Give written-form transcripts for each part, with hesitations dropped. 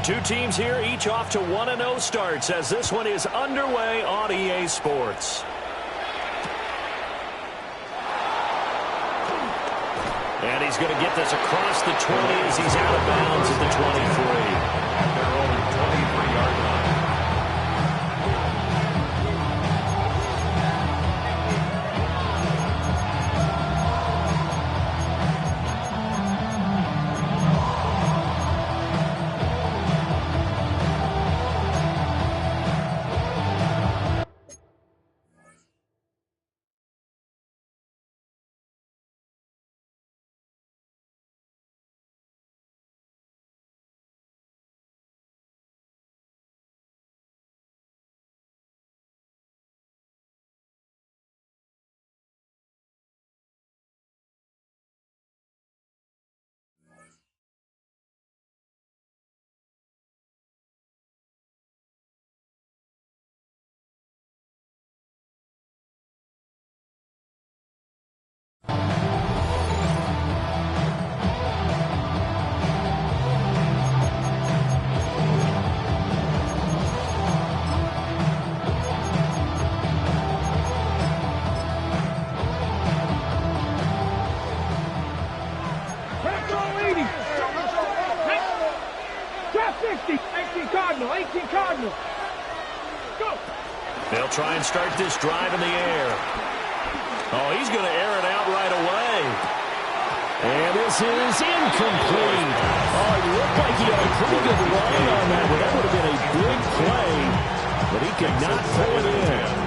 Two teams here, each off to 1-0 starts as this one is underway on EA Sports. And he's going to get this across the 20 as he's out of bounds at the 23. At their own 23-yard line. They'll try and start this drive in the air. Oh, he's going to air it out right away. And this is incomplete. Oh, it looked like he had a pretty good line on that one. That would have been a big play, but he could not pull it in.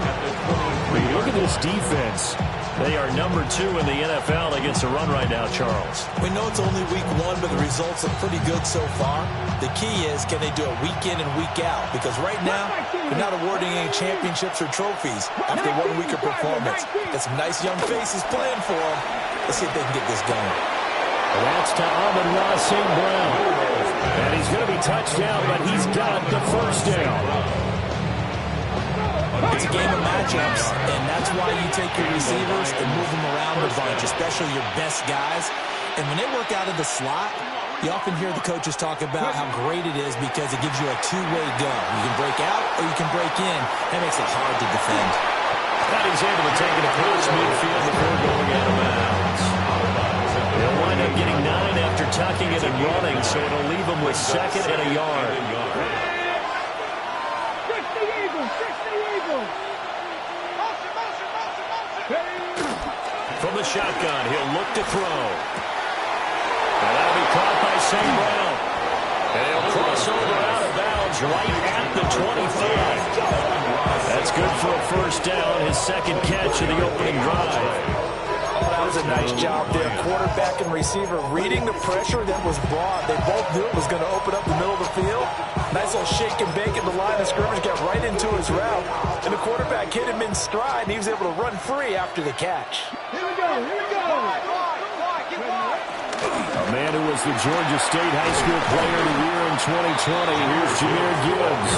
Look at this defense. They are number 2 in the NFL against the run right now, Charles. We know it's only week 1, but the results look pretty good so far. The key is, can they do it week in and week out? Because right now, they're not awarding any championships or trophies after 1 week of performance. Got some nice young faces playing for them. Let's see if they can get this going. That's to Amon-Ra St. Brown. And he's going to be touched down, but he's got the first down. It's a game of matchups, and that's why you take your receivers and move them around a bunch, especially your best guys. And when they work out of the slot, you often hear the coaches talk about how great it is because it gives you a two-way go. You can break out or you can break in. That makes it hard to defend. But he's able to take it across midfield before going out of bounds. They'll wind up getting 9 after tucking it and running, so it'll leave them with 2nd and a yard. From the shotgun, he'll look to throw. And that'll be caught by St. Brown. And he'll cross over out of bounds right at the 25. That's good for a first down, his 2nd catch of the opening drive. That was a nice job there. Quarterback and receiver reading the pressure that was brought. They both knew it was going to open up the middle of the field. Nice little shake and bake at the line of scrimmage, got right into his route. And the quarterback hit him in stride, and he was able to run free after the catch. Here we go, here we go. A man who was the Georgia State High School Player of the Year in 2020. Here's Jahmyr Gibbs.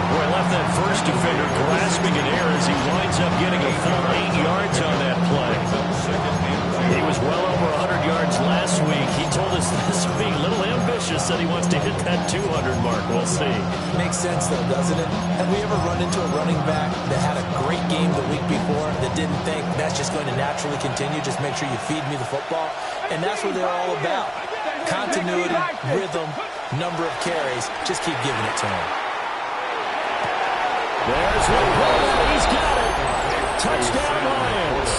Boy, left that first defender grasping in air as he winds up getting a full 8 yards on that play. He was well over 100 yards last week. He told us this would be a little ambitious, that he wants to hit that 200 mark. We'll see. Makes sense, though, doesn't it? Have we ever run into a running back that had a great game the week before that didn't think that's just going to naturally continue? Just make sure you feed me the football. And that's what they're all about. Continuity, rhythm, number of carries. Just keep giving it to him. There's one. He's got it. Touchdown, Lions.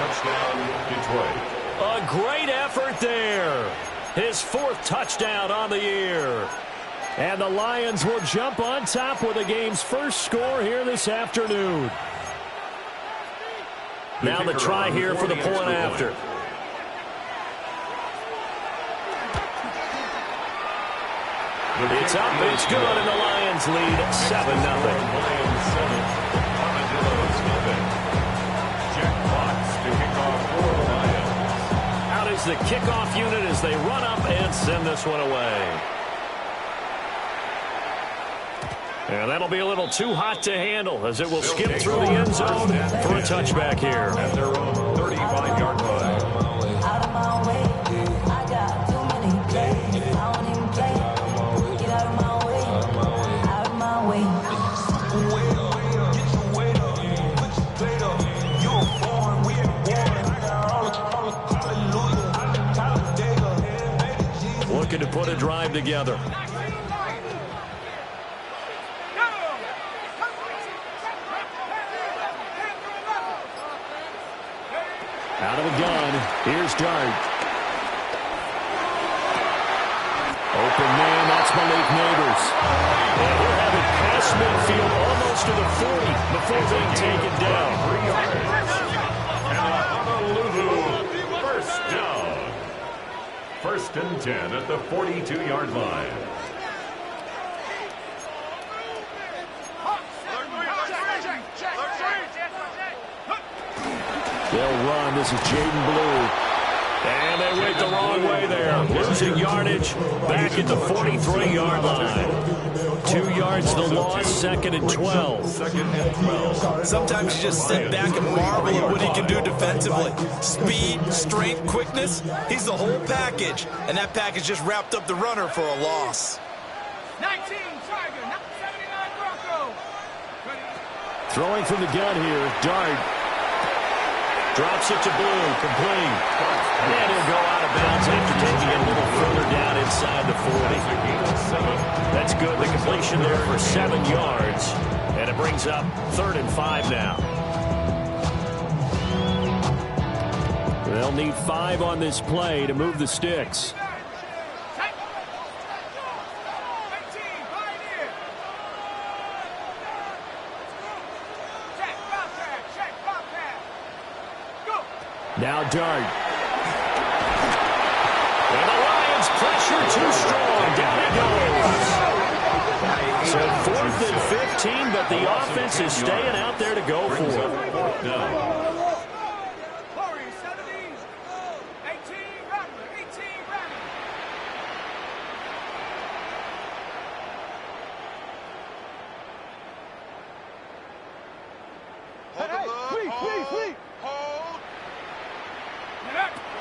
Touchdown, Detroit. A great effort there. His 4th touchdown on the year. And the Lions will jump on top with the game's first score here this afternoon. Now the try here for the point after. It's up, it's good, and the Lions lead 7-0. Lions 7, Armadillos nothing. Jack Fox to kick off for the Lions. Out is the kickoff unit as they run up and send this one away. And that'll be a little too hot to handle as it will skip through the end zone for a touchback here. At their own 35-yard line. Out of my way, I got too many plays. I don't even play. Get out of my way. a drive together. Out of the gun, here's Dart. Open man, that's Malik Neighbors. And we're having past midfield almost to the 40 before being taken down. 3 yards. And first down. First and 10 at the 42-yard line. They'll run. This is Jaden Blue. And they went the wrong way there. Losing yardage back at the 43-yard line. 2 yards the loss, 2nd and 12. Sometimes you just sit back and marvel at what he can do defensively. Speed, strength, quickness, he's the whole package. And that package just wrapped up the runner for a loss. 19 Tiger, 79 Bronco. Throwing from the gun here, Dart. Drops it to Blue, complete. And he'll go out of bounds after taking it a little further down inside the 40. That's good. The completion there for 7 yards. And it brings up 3rd and 5 now. They'll need 5 on this play to move the sticks. Now Dart. And the Lions pressure too strong. Down it goes. So 4th and 15, but the offense is staying out there to go for it.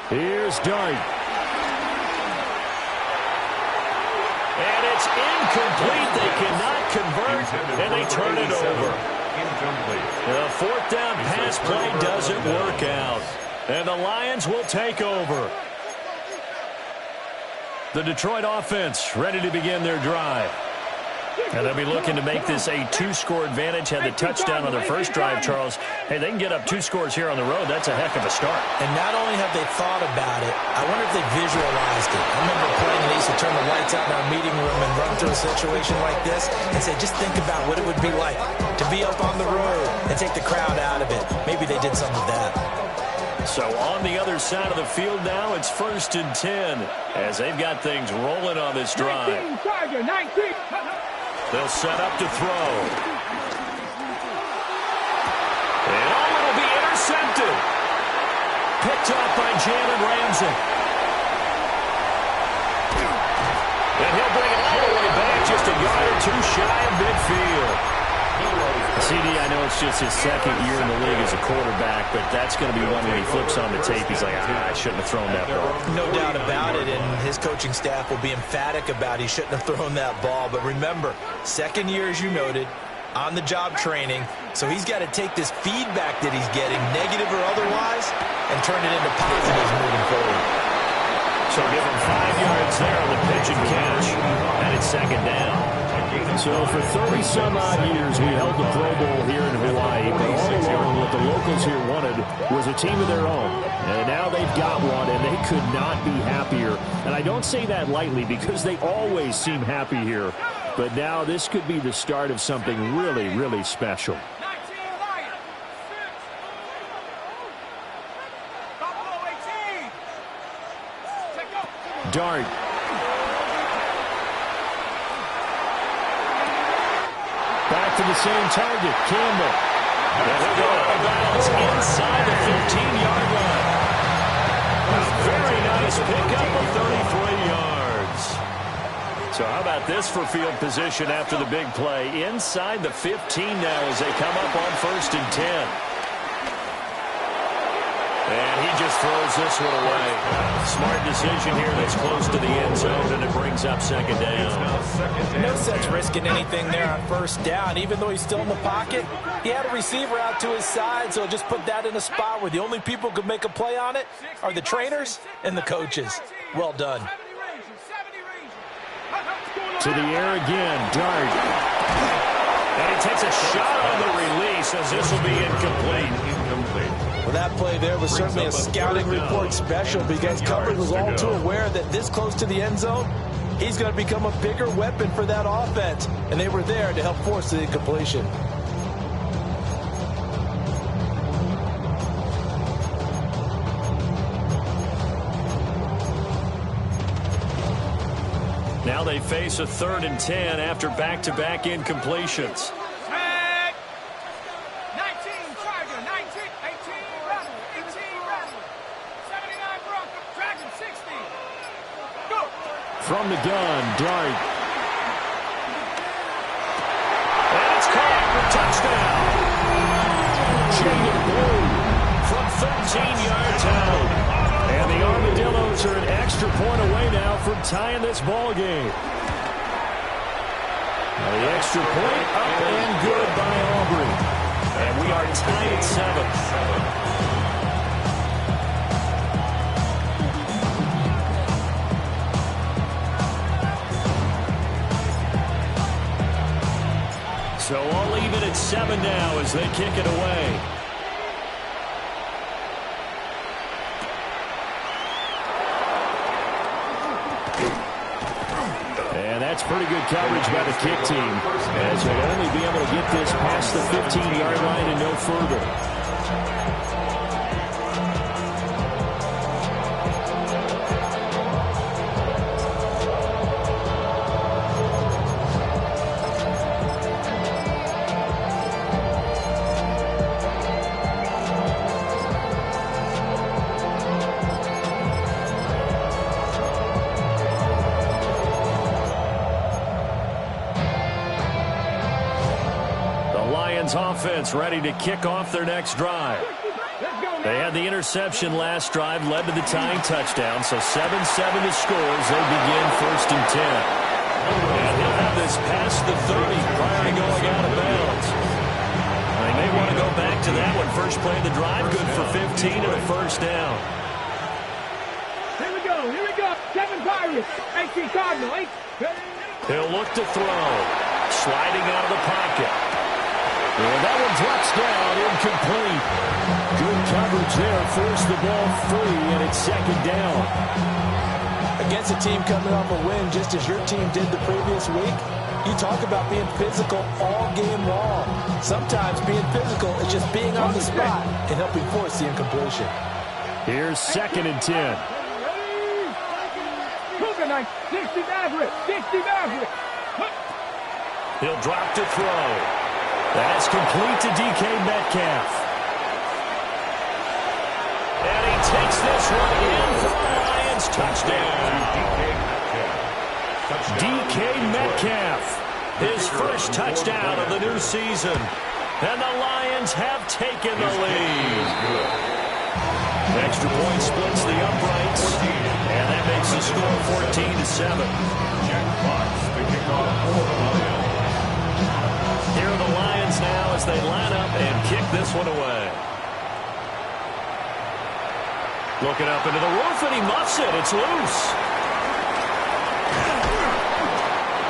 Here's Dart. And it's incomplete. They cannot convert, and they turn it over. The 4th down pass play doesn't work out. And the Lions will take over. The Detroit offense ready to begin their drive. And they'll be looking to make this a 2-score advantage. Had the touchdown on their first drive, Charles. Hey, they can get up 2 scores here on the road. That's a heck of a start. And not only have they thought about it, I wonder if they visualized it. I remember playing, and they used to turn the lights out in our meeting room and run through a situation like this and say, just think about what it would be like to be up on the road and take the crowd out of it. Maybe they did some of that. So on the other side of the field now, it's 1st and 10 as they've got things rolling on this drive. 19, Tiger, 19. They'll set up to throw. And it'll be intercepted. Picked up by Jalen Ramsey. And he'll bring it all the way back, just a yard or 2 shy of midfield. CD, I know it's just his 2nd year in the league as a quarterback, but that's going to be one when he flips on the tape. He's like, I shouldn't have thrown that ball. No doubt about it, and his coaching staff will be emphatic about he shouldn't have thrown that ball. But remember, 2nd year, as you noted, on-the-job training, so he's got to take this feedback that he's getting, negative or otherwise, and turn it into positives moving forward. So give him 5 yards there on the pitch and catch, and it's 2nd down. So for 30-some-odd years, we held the Pro Bowl here in Hawaii, but all along what the locals here wanted was a team of their own. And now they've got one, and they could not be happier. And I don't say that lightly because they always seem happy here. But now this could be the start of something really, really special. Dart. Back to the same target, Campbell. And he'll go out of bounds inside the 15-yard line. A very nice pickup of 33 yards. So how about this for field position after the big play? Inside the 15 now as they come up on 1st and 10. And he just throws this one away. Smart decision here that's close to the end zone, and it brings up 2nd down. No sense risking anything there on 1st down. Even though he's still in the pocket, he had a receiver out to his side, so just put that in a spot where the only people who could make a play on it are the trainers and the coaches. Well done. To the air again. Dart. And he takes a shot on the release as this will be incomplete. Well, that play there was certainly a scouting report special because coverage was all too aware that this close to the end zone, he's going to become a bigger weapon for that offense. And they were there to help force the incompletion. Now they face a 3rd and 10 after back-to-back incompletions. 19, Charger, 19, 18, Rebel, 18, Rebel, 79, Bronco, Dragon, 60. Go! From the gun, Dart. And it's caught for touchdown. Jaden Blue from 13 yards out. And the Armadillos are an extra point away now from tying this ball game. The extra point up and good by Aubrey. And we are tied at 7. So all even at 7 now as they kick it away. And that's pretty good coverage by the kick team, as they'll only be able to get this past the 15-yard line and no further. Offense ready to kick off their next drive. They had the interception last drive, led to the tying touchdown, so 7-7 to score as they begin 1st and 10. And he'll have this past the 30 prior to going out of bounds. They may want to go back to that one. First play of the drive, good for 15 and a 1st down. Here we go. 7 Pirates, 18 Cardinal, 8. He'll look to throw. Sliding out of the pocket. And that one drops down, incomplete. Good coverage there, forced the ball free, and it's 2nd down. Against a team coming off a win, just as your team did the previous week, you talk about being physical all game long. Sometimes being physical is just being on the spot and helping force the incompletion. Here's 2nd and 10. 60 Maverick, 60 Maverick. He'll drop to throw. That's complete to DK Metcalf. And he takes this one in for a Lions touchdown. DK Metcalf, his first touchdown of the new season. And the Lions have taken the lead. Extra point splits the uprights. And that makes the score 14-7. Jack Fox to kick off for the Lions. Here are the Lions now as they line up and kick this one away. Looking up into the roof, and he muffs it. It's loose.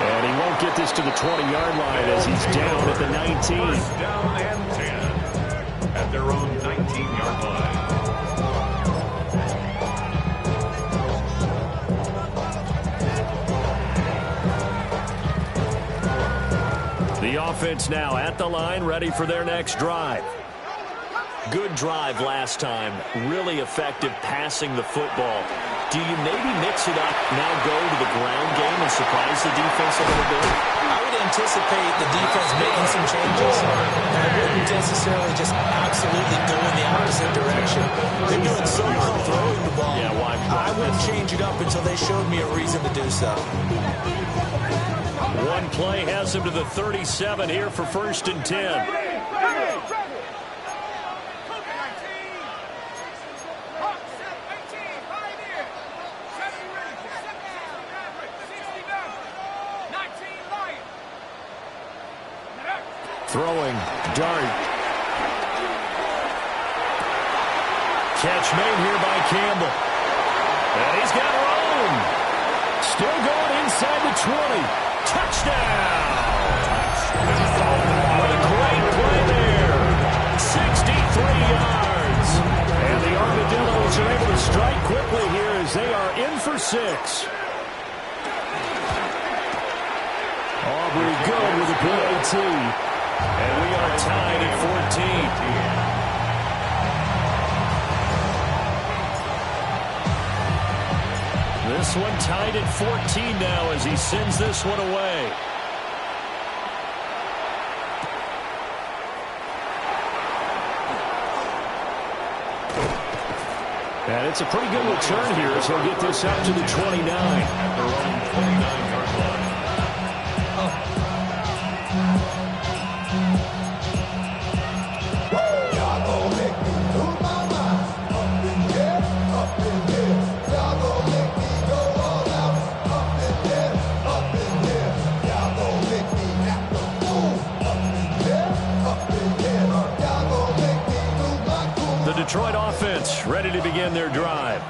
And he won't get this to the 20-yard line as he's down at the 19. 1st down and 10 at their own 19-yard line. The offense now at the line, ready for their next drive. Good drive last time. Really effective passing the football. Do you maybe mix it up, now go to the ground game and surprise the defense a little bit? I would anticipate the defense making some changes. And I wouldn't necessarily just absolutely go in the opposite direction. They're doing so well throwing the ball. Yeah, why? I wouldn't change it up until they showed me a reason to do so. One play has him to the 37 here for 1st and 10. Throwing, Dart. Catch made here by Campbell. And he's got room. Still going inside the 20. Touchdown! What a great play there. 63 yards. And the Armadillos are able to strike quickly here as they are in for 6. Aubrey good with the PAT. And we are tied at 14. This one tied at 14 now as he sends this one away. And it's a pretty good return here as he'll get this up to the 29. At their own 29-yard line. Detroit offense ready to begin their drive.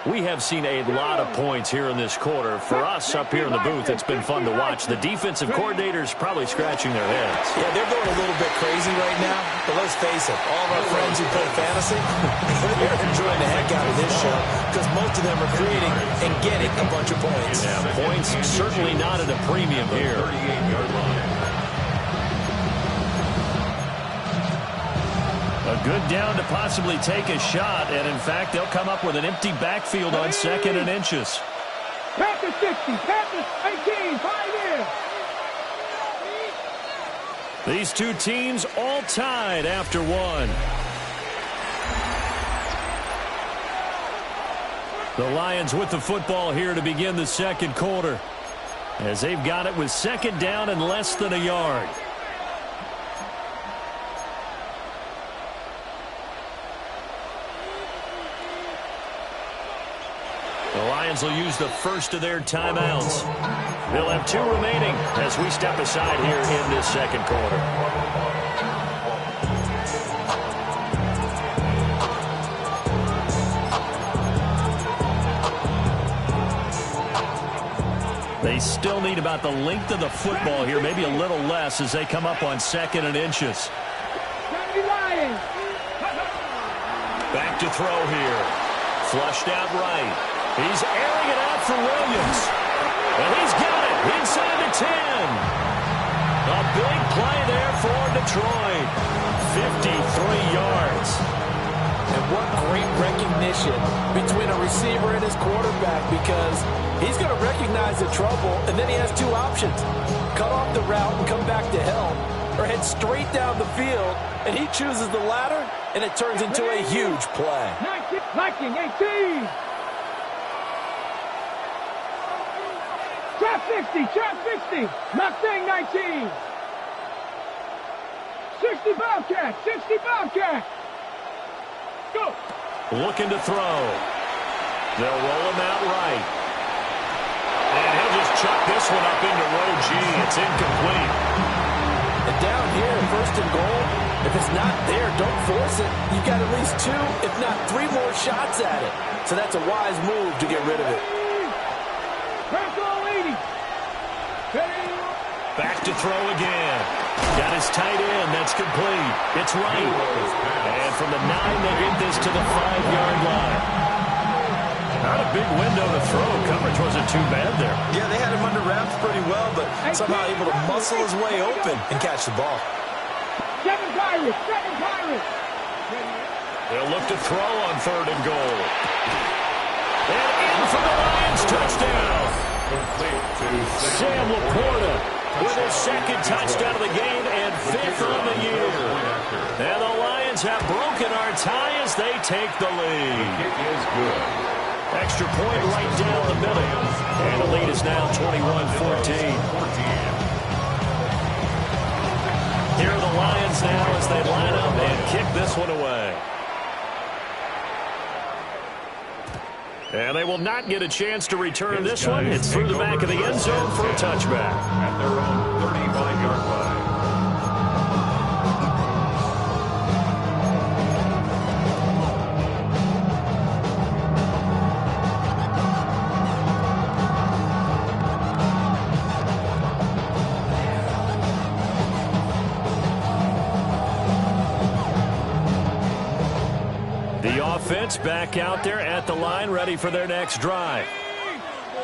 We have seen a lot of points here in this quarter. For us up here in the booth, it's been fun to watch. The defensive coordinators probably scratching their heads. Yeah, they're going a little bit crazy right now. But let's face it, all of our friends who play fantasy, they're enjoying the heck out of this show because most of them are creating and getting a bunch of points. Yeah, points certainly not at a premium here. 38-yard line. A good down to possibly take a shot, and in fact, they'll come up with an empty backfield on 2nd and inches. Panthers 60, Panthers 18, 5 in. These two teams all tied after one. The Lions with the football here to begin the second quarter, as they've got it with 2nd down and less than a yard. The Lions will use the first of their timeouts. They'll have 2 remaining as we step aside here in this second quarter. They still need about the length of the football here, maybe a little less as they come up on 2nd and inches. Back to throw here. Flushed out right. He's airing it out for Williams. And he's got it inside the 10. A big play there for Detroit. 53 yards. And what great recognition between a receiver and his quarterback, because he's going to recognize the trouble, and then he has 2 options. Cut off the route and come back to help, or head straight down the field, and he chooses the latter, and it turns into a huge play. 19, 18. Trap 60, Mustang 19. 60 Bobcat, 60 Bobcat. Go. Looking to throw. They'll roll him out right. And he'll just chuck this one up into row G. It's incomplete. And down here, 1st and goal, if it's not there, don't force it. You've got at least 2, if not 3 more shots at it. So that's a wise move to get rid of it. Back to throw again. Got his tight end. That's complete. It's right. And from the 9, they get this to the 5-yard line. Not a big window to throw. Coverage wasn't too bad there. Yeah, they had him under wraps pretty well, but somehow able to muscle his way open and catch the ball. 7 Pirates. They'll look to throw on 3rd and goal. And in for the Lions touchdown. Sam Laporta with his 2nd touchdown of the game and 5th on the year. And the Lions have broken our tie as they take the lead. It is good. Extra point right down the middle. And the lead is now 21-14. Here are the Lions now as they line up and kick this one away. And they will not get a chance to return this one. It's through the back of the end zone for a touchback. At their own 35-yard line. offense back out there at the line, ready for their next drive.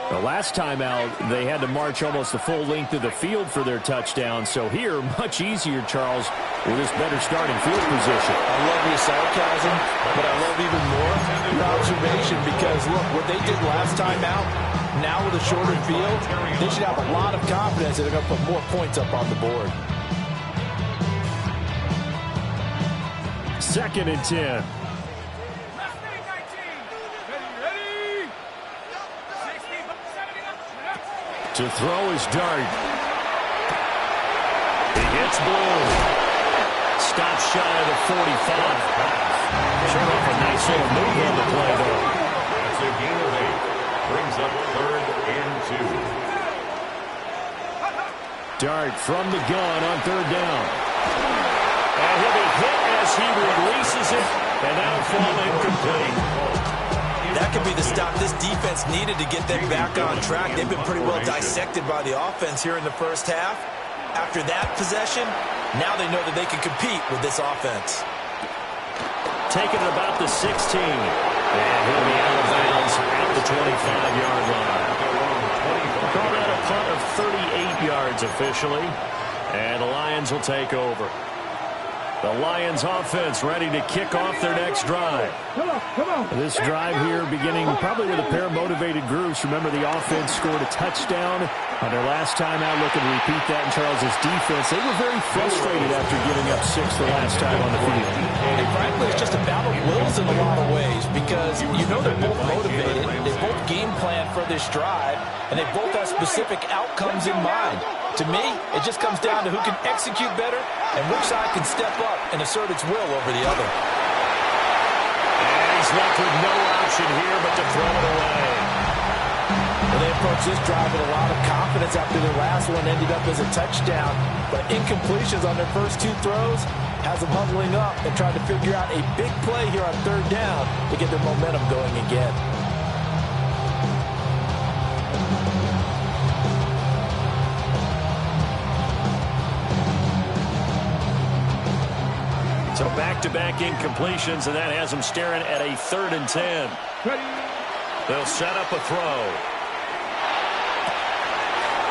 The last time out, they had to march almost the full length of the field for their touchdown. So here, much easier, Charles, with this better starting field position. I love your sarcasm, but I love even more your observation because, look, what they did last time out, now with a shorter field, they should have a lot of confidence that they're going to put more points up on the board. 2nd and 10. To throw is Dart. He hits Blue. Stops shy of the 45. Showed off a nice little move on the play, though. That's a gain of 8. Brings up 3rd and 2. Dart from the gun on 3rd down. And he'll be hit as he releases it, and that'll fall incomplete. That could be the stop this defense needed to get them back on track. They've been pretty well dissected by the offense here in the first half. After that possession, now they know that they can compete with this offense. Taking it about the 16. And he'll be out of bounds at the 25-yard line. Call that a punt of 38 yards officially. And the Lions will take over. The Lions offense ready to kick off their next drive. This drive here beginning probably with a pair of motivated groups. Remember, the offense scored a touchdown on their last time out. Looking to repeat that in Charles's defense. They were very frustrated after giving up 6 the last time on the field. And frankly, it's just a battle of wills in a lot of ways because you know they're both motivated. They both game plan for this drive, and they both have specific outcomes in mind. To me, it just comes down to who can execute better and which side can step up and assert its will over the other. And he's left with no option here but to throw it away. Well, they approached this drive with a lot of confidence after their last one ended up as a touchdown. But incompletions on their first 2 throws has them huddling up and trying to figure out a big play here on 3rd down to get their momentum going again. So back-to-back incompletions, and that has them staring at a 3rd and 10. They'll set up a throw.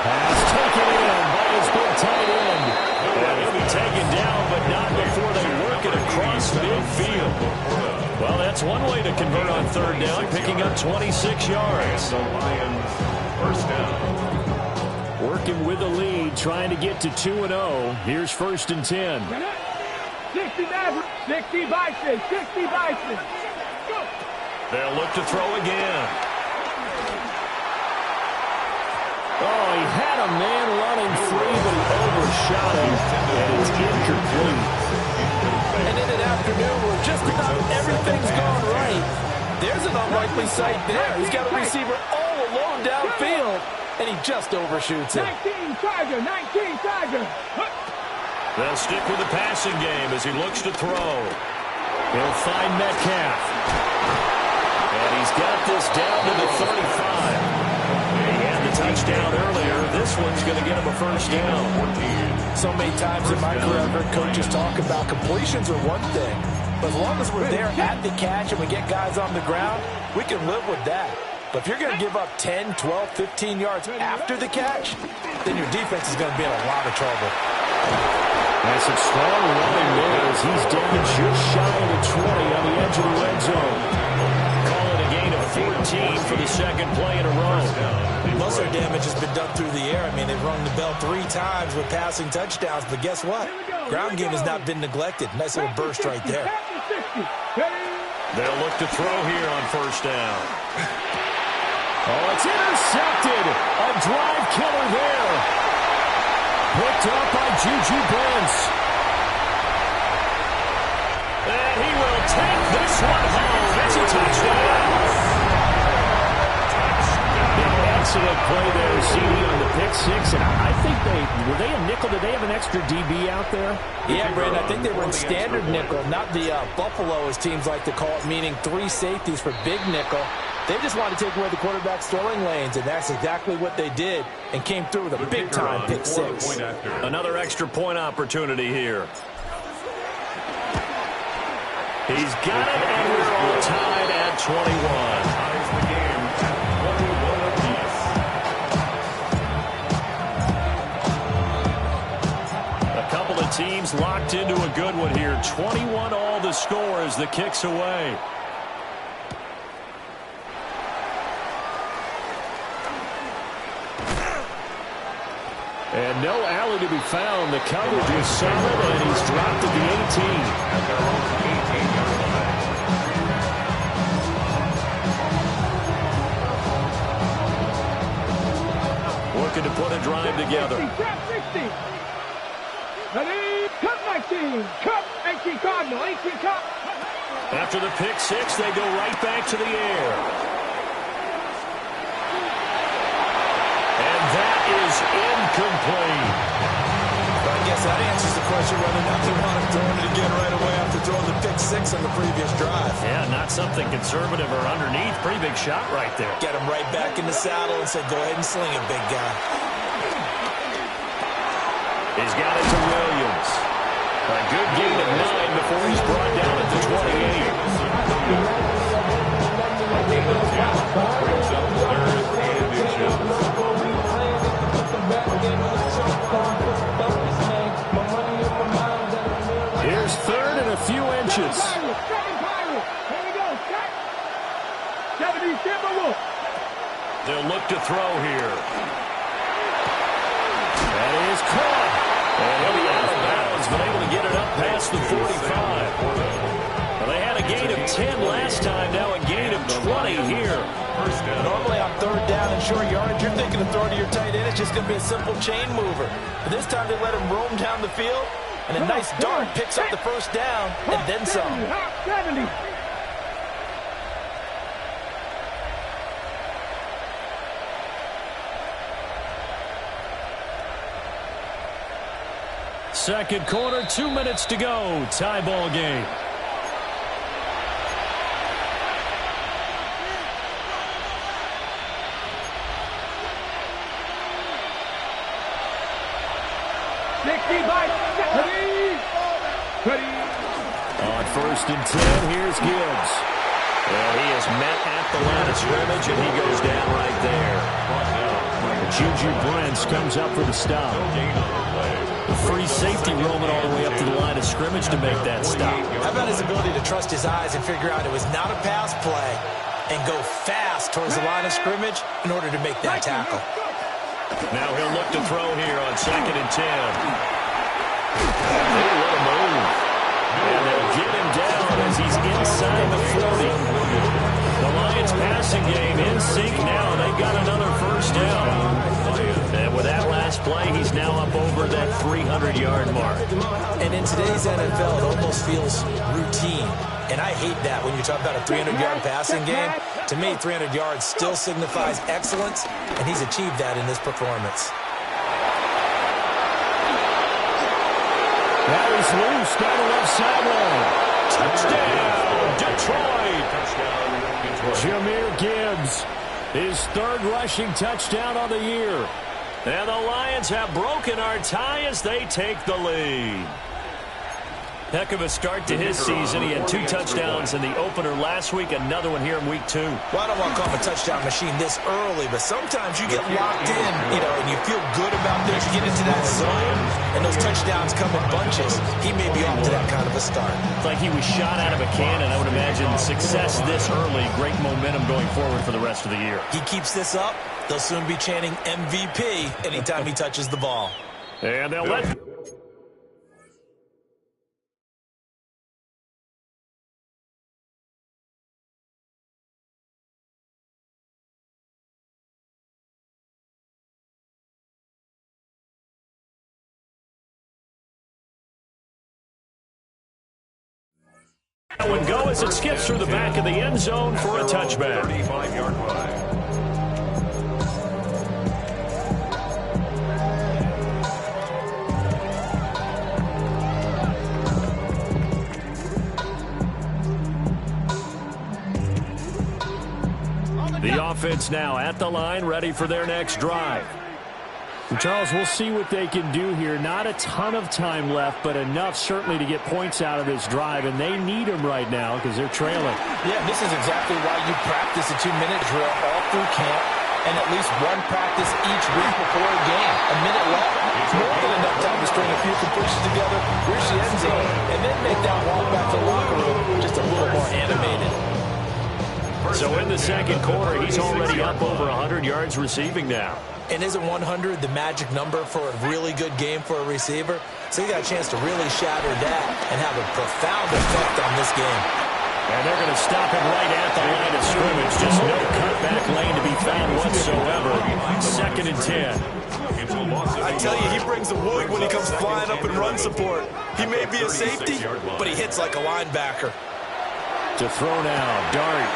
Pass taken in by his big tight end. And he'll be taken down, but not before they work it across midfield. Well, that's one way to convert on 3rd down, picking up 26 yards. The Lions, 1st down. Working with the lead, trying to get to 2-0. Here's 1st and 10. 60 Bison. They'll look to throw again. Oh, he had a man running free, but he overshot him, and it's incomplete. And in an afternoon where just about everything's gone right, there's an unlikely sight there. He's got a receiver all alone downfield, and he just overshoots it. 19 Tiger. They'll stick with the passing game as he looks to throw. He'll find Metcalf. And he's got this down to the 35. He had the touchdown earlier. This one's going to get him a 1st down. So many times in my career, I've heard coaches talk about completions are one thing. But as long as we're there at the catch and we get guys on the ground, we can live with that. But if you're going to give up 10, 12, 15 yards after the catch, then your defense is going to be in a lot of trouble. That's a strong running there as he's down just shy of the 20 on the edge of the red zone. Call it a gain of 14 for the 2nd play in a row. Most of their damage has been done through the air. I mean, they've rung the bell 3 times with passing touchdowns, but guess what? Ground game has not been neglected. Nice little burst right there. They'll look to throw here on 1st down. Oh, it's intercepted. A drive killer there. Picked up by Juju Brents. And he will take this one home. It's a touchdown. Excellent play there, CD, on the pick 6. And I think were they a nickel? Did they have an extra DB out there? Yeah, Brandon, I think they were in standard nickel, not the Buffalo, as teams like to call it, meaning 3 safeties for big nickel. They just wanted to take away the quarterback's throwing lanes, and that's exactly what they did and came through with a big-time pick 6. Another extra point opportunity here. He's got it, and we're on tied at 21. Ties the game at 21 apiece. A couple of teams locked into a good one here. 21 all the score as the kick's away. And no alley to be found. The coverage is solid, and he's dropped at the 18. At their own 18-yard line. Looking to put a drive together. 60. Ready? Cut 19. Cut 18 Cardinal. 18 cut. After the pick six, they go right back to the air. And that is incomplete. But I guess that answers the question whether or not they want him throwing it again right away after throwing the pick six on the previous drive. Yeah, not something conservative or underneath. Pretty big shot right there. Get him right back in the saddle and say, go ahead and sling it, big guy. He's got it to Williams. A good gain of 9 before he's brought down at the 28. Brings up third and inches. Here's third and a few inches. Here we go. Cut. 70 Timberwolves. They'll look to throw here. That is caught. And he'll be out of bounds, but able to get it up past the 45. Well, they had a gain of 10 last time, now a gain of 20 here. First down. Normally on third down and short yardage, you're thinking of throwing to your tight end. It's just going to be a simple chain mover. But this time they let him roam down the field, and a nice dart picks up the first down, and then some. 70. Second quarter, 2 minutes to go. Tie ball game. On first and 10, here's Gibbs. And he is met at the line of scrimmage, and he goes down right there. Juju Brents comes up for the stop. The free safety roaming all the way up to the line of scrimmage to make that stop. How about his ability to trust his eyes and figure out it was not a pass play and go fast towards the line of scrimmage in order to make that tackle. Now he'll look to throw here on second and 10. What a move. And they'll get him down as he's inside the 40. The Lions passing game in sync now. They got another first down. And with that last play, he's now up over that 300-yard mark. And in today's NFL, it almost feels routine. And I hate that when you talk about a 300-yard passing game. To me, 300 yards still signifies excellence, and he's achieved that in this performance. That is loose down the left sideline. Touchdown, Detroit. Jahmyr Gibbs, his third rushing touchdown on the year. And the Lions have broken our tie as they take the lead. Heck of a start to his season. He had 2 touchdowns in the opener last week, another one here in week 2. Well, I don't want to call him a touchdown machine this early, but sometimes you get locked in, and you feel good about this. You get into that zone, and those touchdowns come in bunches. He may be off to that kind of a start. It's like he was shot out of a cannon. I would imagine success this early, great momentum going forward for the rest of the year. He keeps this up, they'll soon be chanting MVP anytime he touches the ball. And they'll let... and go as it skips through the back of the end zone for a touchback. 35-yard line. The offense now at the line, ready for their next drive. Charles, we'll see what they can do here. Not a ton of time left, but enough certainly to get points out of this drive, and they need them right now because they're trailing. Yeah, this is exactly why you practice a 2-minute drill all through camp and at least one practice each week before a game. A minute left, it's more than enough time to string a few completions together, reach the end zone, and then make that walk back to the locker room just a little more animated. So in the second quarter, he's already up over 100 yards receiving now. And isn't 100 the magic number for a really good game for a receiver? So he got a chance to really shatter that and have a profound effect on this game. And they're going to stop him right at the line of scrimmage. Just no cutback lane to be found whatsoever. 2nd and 10. I tell you, he brings the wood when he comes flying up in run support. He may be a safety, but he hits like a linebacker. To throw now, Dart.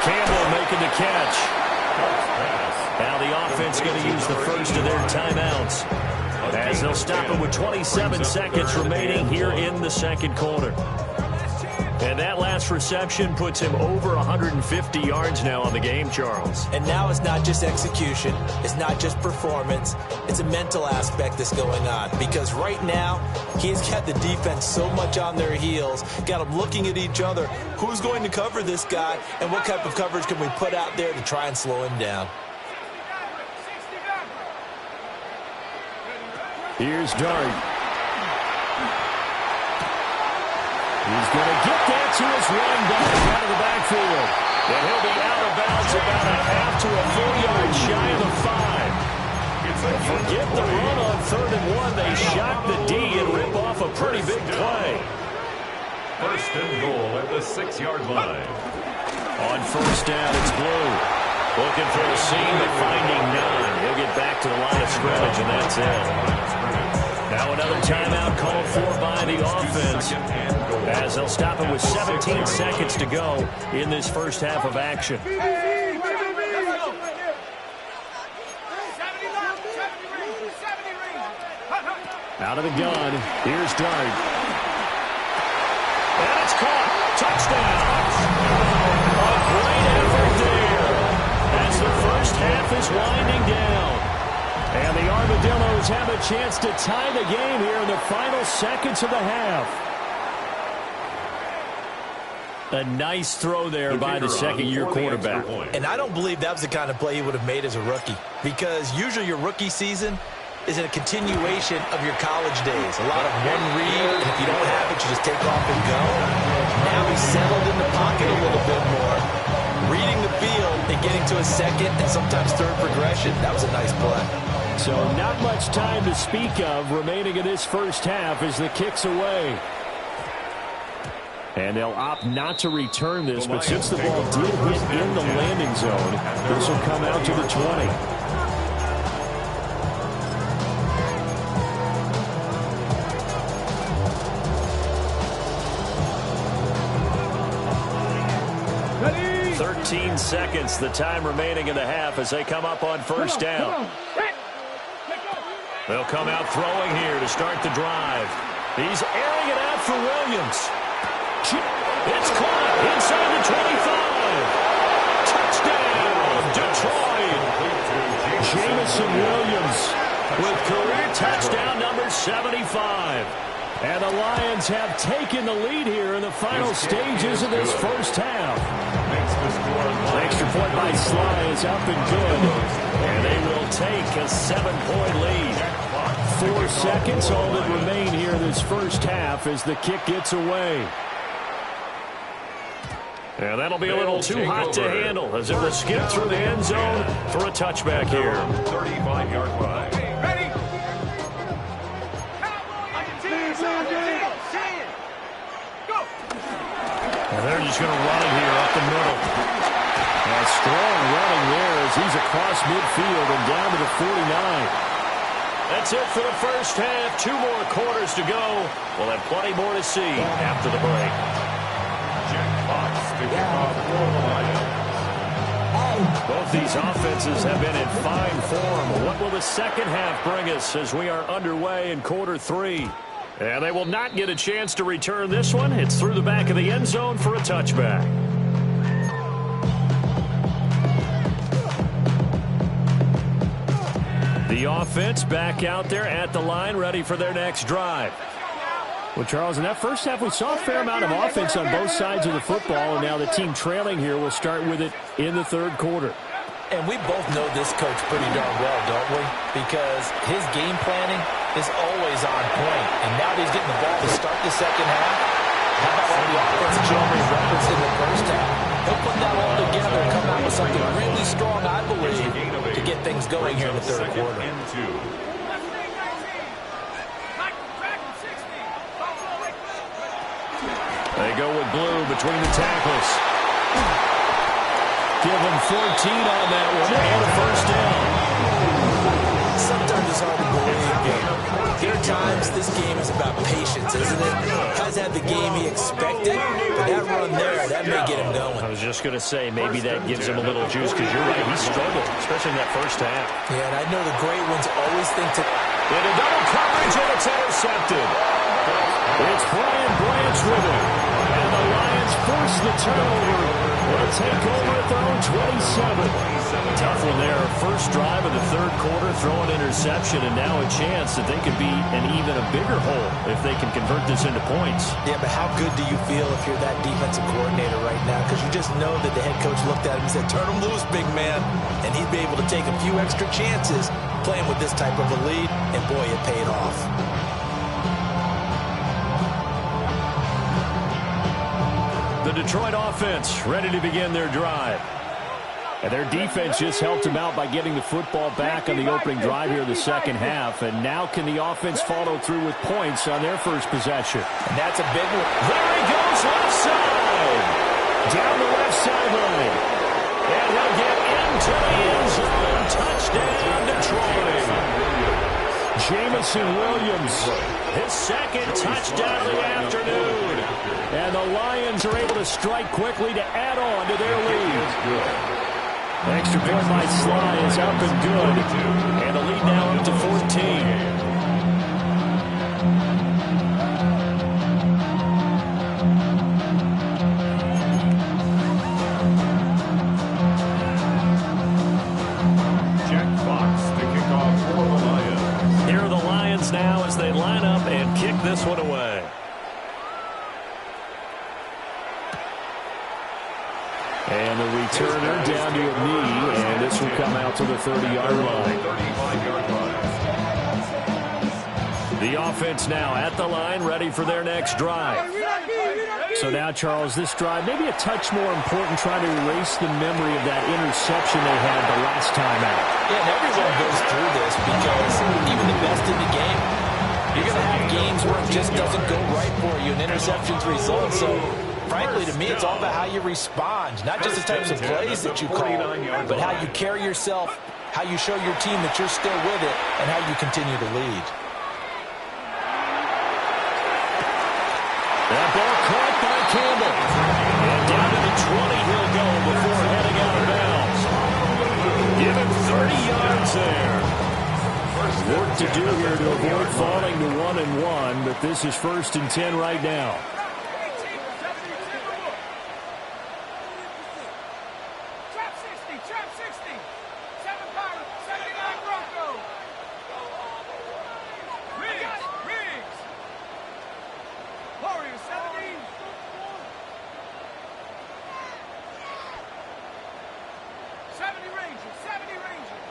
Campbell making the catch. Now the offense going to use the first of their timeouts as they'll stop him with 27 seconds remaining here in the second quarter. And that last reception puts him over 150 yards now on the game, Charles. And now it's not just execution. It's not just performance. It's a mental aspect that's going on. Because right now, he's got the defense so much on their heels, got them looking at each other. Who's going to cover this guy, and what type of coverage can we put out there to try and slow him down? Here's Dart. He's going to get that to his running back out of the backfield. And he'll be out of bounds about a half to a full yard shy of the 5. Forget the run on 3rd and 1. They shock the D and rip off a pretty big play. 1st and goal at the 6-yard line. On 1st down, it's Blue. Looking for a seam, but finding none. He'll get back to the line of scrimmage, and that's it. Now another timeout called for by the offense as they'll stop him with 17 seconds to go in this first half of action. Out of the gun, here's Dart. And it's caught. Touchdown. A great effort there as the first half is winding down. And the Armadillos have a chance to tie the game here in the final seconds of the half. A nice throw there by the second-year quarterback. And I don't believe that was the kind of play he would have made as a rookie, because usually your rookie season is a continuation of your college days. A lot of one read, and if you don't have it, you just take off and go. Now he's settled in the pocket a little bit more, reading the field and getting to a second and sometimes third progression. That was a nice play. So not much time to speak of remaining in this first half as the kick's away. And they'll opt not to return this, but since the ball did hit in the landing zone, this will come out to the 20. Ready? 13 seconds, the time remaining in the half as they come up on 1st down. They'll come out throwing here to start the drive. He's airing it out for Williams. It's caught inside the 25. Touchdown, Detroit. Jamison Williams with career touchdown number 75. And the Lions have taken the lead here in the final stages of this first half. An extra point by Sly is up and good. And they will take a 7-point lead. 4 seconds, all that remain here in this first half as the kick gets away. And that'll be a little too hot to handle as it will skip through the end zone for a touchback here. 35-yard line. Ready? And they're just going to run it here up the middle. A strong running there as he's across midfield and down to the 49. That's it for the first half. 2 more quarters to go. We'll have plenty more to see after the break. Both these offenses have been in fine form. What will the second half bring us as we are underway in quarter 3? And they will not get a chance to return this one. It's through the back of the end zone for a touchback. The The offense back out there at the line, ready for their next drive. Well, Charles, in that first half, we saw a fair amount of offense on both sides of the football, and now the team trailing here will start with it in the third quarter. And we both know this coach pretty darn well, don't we? Because his game planning is always on point. And now that he's getting the ball to start the second half, how about all the offensive generated records in the first half? He'll put that all together and come out with something really strong, I believe, to get things going here in the third quarter. They go with blue between the tackles. Give him 14 on that one and a first down. Sometimes it's hard to believe. There are times this game is about patience, isn't it? Has had the game he expected, but that run there, that may get him going. I was just going to say, maybe that gives him a little juice, because you're right, he struggled, especially in that first half. Yeah, and I know the great ones always think to... Into double coverage, and it's intercepted. It's Brian Branch with it. And the Lions force the turnover. They'll take over at their own 27. Tough one there. First drive of the third quarter, throw an interception, and now a chance that they could be an even a bigger hole if they can convert this into points. Yeah, but how good do you feel if you're that defensive coordinator right now? Because you just know that the head coach looked at him and said, turn him loose, big man. And he'd be able to take a few extra chances playing with this type of a lead, and boy, it paid off. The Detroit offense ready to begin their drive. And their defense just helped them out by getting the football back on the opening drive here in the second half. And now can the offense follow through with points on their first possession? And that's a big one. There he goes, left side. Down the left sideline. And he'll get into the end zone. Touchdown, Detroit. Jamison Williams, his second touchdown of the afternoon. And the Lions are able to strike quickly to add on to their lead. Extra point by Sly is up and good. And the lead now up to 14. Now as they line up and kick this one away. And the returner down to a knee, and this will come out to the 30-yard line. The offense now at the line, ready for their next drive. So now, Charles, this drive maybe a touch more important, trying to erase the memory of that interception they had the last time out. Yeah, and everyone goes through this because even the best in the game, you're going to have games where it just doesn't go right for you, and interceptions result. So, frankly, to me, it's all about how you respond, not just the types of plays that you call, but how you carry yourself, how you show your team that you're still with it, and how you continue to lead. That ball caught by Campbell. And down to the 20 he'll go before heading out of bounds. Give him 30 yards there. Work to do here to avoid falling to 1-1, but this is 1st and 10 right now. Trap 60, trap 60. 7 Pirates, 79 Broncos. Riggs. Warriors, 70. 70 Rangers, 70 Rangers.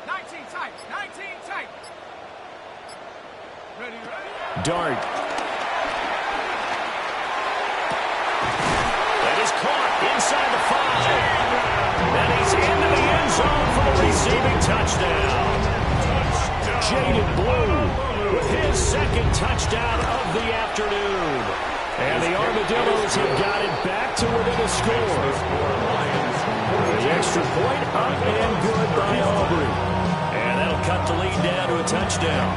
19 tight, 19 tight. Ready. Dart. That is caught inside the 5. And he's into the end zone for the receiving touchdown. Jaden Blue with his second touchdown of the afternoon. And the Armadillos have got it back to within a score. The extra point up and good by Aubrey. And that'll cut the lead down to a touchdown.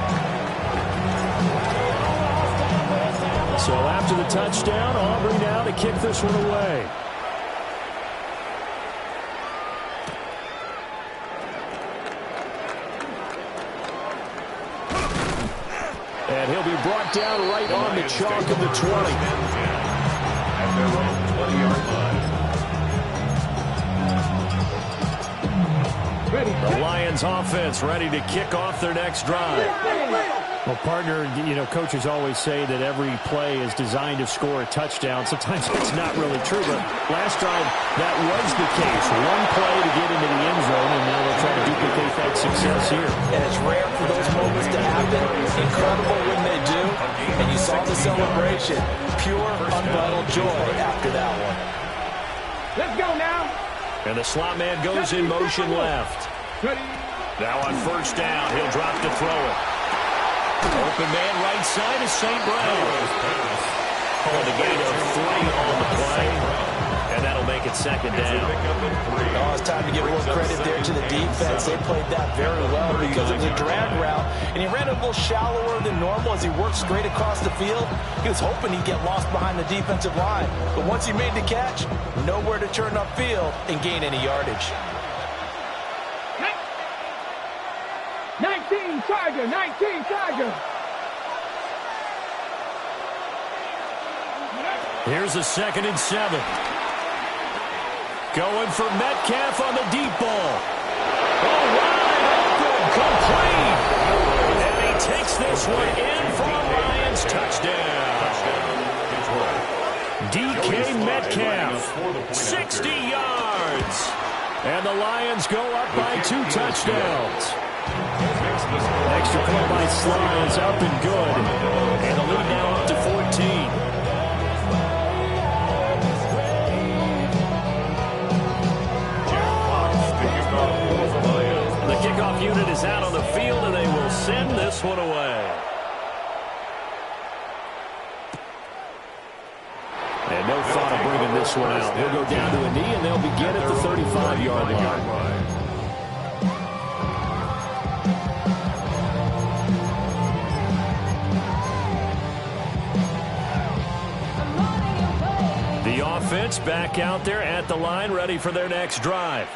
So after the touchdown, Aubrey now to kick this one away. And he'll be brought down right on the chalk of the 20. At their own 20-yard line. The Lions offense ready to kick off their next drive. Well, partner, you know, coaches always say that every play is designed to score a touchdown. Sometimes it's not really true, but last drive that was the case. One play to get into the end zone, and now they'll try to duplicate that success here. And it's rare for those moments to happen. Incredible when they do. And you saw the celebration. Pure, unbridled joy after that one. Let's go now. And the slot man goes in motion left. Now on first down, he'll drop to throw it. Open man right side is St. Brown. Oh, the gain of 3 on the play. And that'll make it second down. Oh, it's time to give more credit there to the defense. They played that very well because it was a drag route. And he ran a little shallower than normal as he worked straight across the field. He was hoping he'd get lost behind the defensive line. But once he made the catch, nowhere to turn upfield and gain any yardage. 19 Tiger, 19 Tiger. Here's a 2nd and 7. Going for Metcalf on the deep ball. Oh, wide open, complete. And he takes this one in for a Lions touchdown. DK Metcalf, 60 yards. And the Lions go up by 2 touchdowns. Extra point by Sly is up and good. And the lead now up to 14. The kickoff unit is out on the field, and they will send this one away. And no thought of bringing this one out. He'll go down to a knee, and they'll begin at the 35-yard line. The offense back out there at the line, ready for their next drive.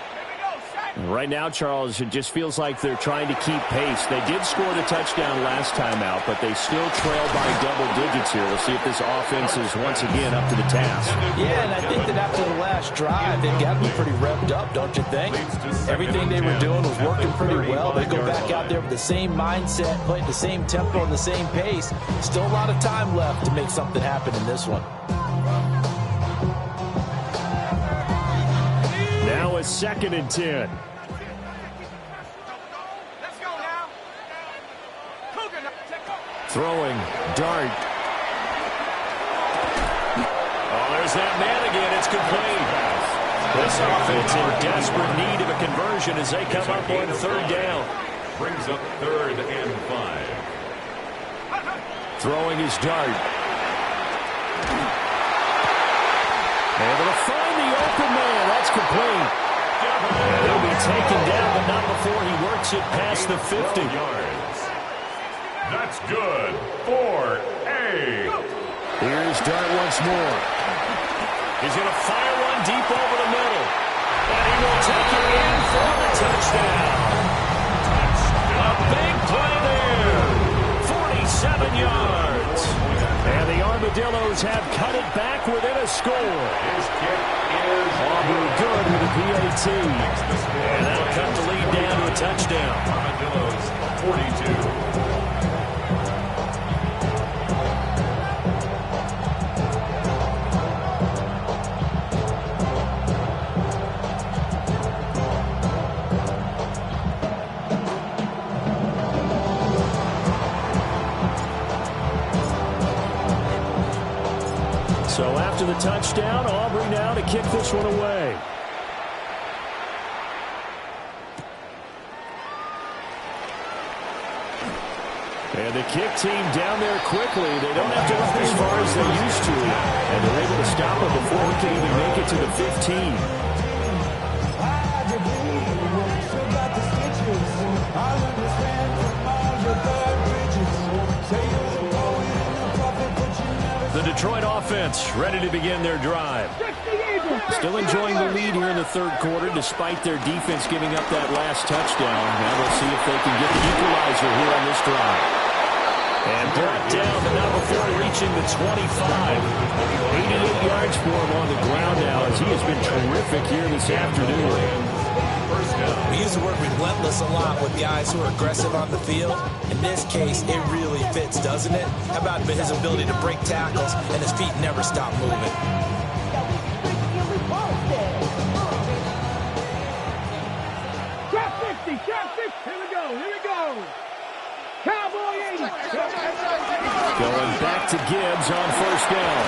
Right now, Charles, it just feels like they're trying to keep pace. They did score the touchdown last time out, but they still trail by double digits here. We'll see if this offense is once again up to the task. Yeah, and I think that after the last drive, they've got to be pretty revved up, don't you think? Everything they were doing was working pretty well. They go back out there with the same mindset, playing the same tempo and the same pace. Still a lot of time left to make something happen in this one. Now a 2nd and 10. Let's go now. Throwing, dart. Oh, there's that man again. It's complete. This offense in desperate need of a conversion as they come up on 3rd down. Brings up 3rd and 5. Throwing his dart. Able to find the open man. That's complete. And he'll be taken down, but not before he works it past the 50. Yards. That's good for A. Here's Dart once more. He's going to fire one deep over the middle. And he will take it in for the touchdown. A big play there. 47 yards. And the Armadillos have cut it back within a score. His kick is Aubrey good with a PAT. And that'll cut the lead down to a touchdown. Armadillos 42. So after the touchdown, Aubrey now to kick this one away. And the kick team down there quickly. They don't have to run as far as they used to. And they're able to stop it before he can even make it to the 15. The Detroit offense ready to begin their drive. Still enjoying the lead here in the 3rd quarter despite their defense giving up that last touchdown. Now we'll see if they can get the equalizer here on this drive. And brought down, but not before reaching the 25. 88 yards for him on the ground now as he has been terrific here this afternoon. First down. We use the word relentless a lot with guys who are aggressive on the field. In this case, it really fits, doesn't it? How about his ability to break tackles and his feet never stop moving? Trap 50, trap 50. Here we go. Cowboy 80. Going back to Gibbs on first down.